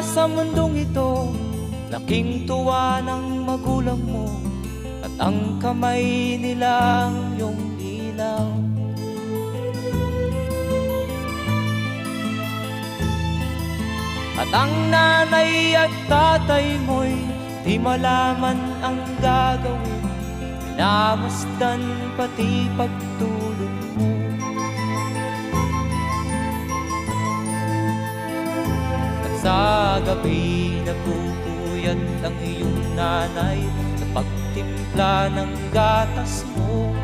sa mundong ito, laking tuwa ng magulang mo, at ang kamay nila ang iyong ilaw. At ang nanay at tatay mo'y di malaman ang gagawin, minamasdan pati pagtulog mo. At sa gabi nagpupuyat ang iyong nanay sa pagtimpla ng gatas mo.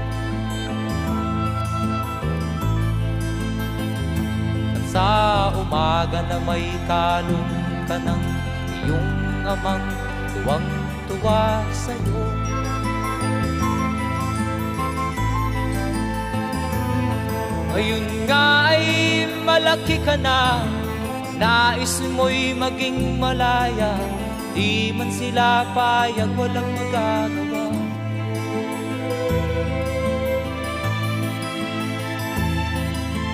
Sa umaga na may kalong ka ng iyong amang tuwang-tuwa sa'yo. Ngayon nga ay malaki ka na, nais mo'y maging malaya, di man sila payag, walang magagawa.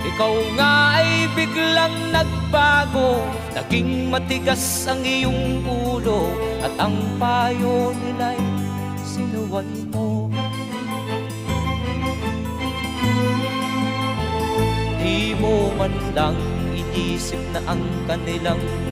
Ikaw nga ay biglang nagbago, naging matigas ang iyong ulo, at ang payo nila'y sinuway mo. Di mo man lang inisip na ang kanilang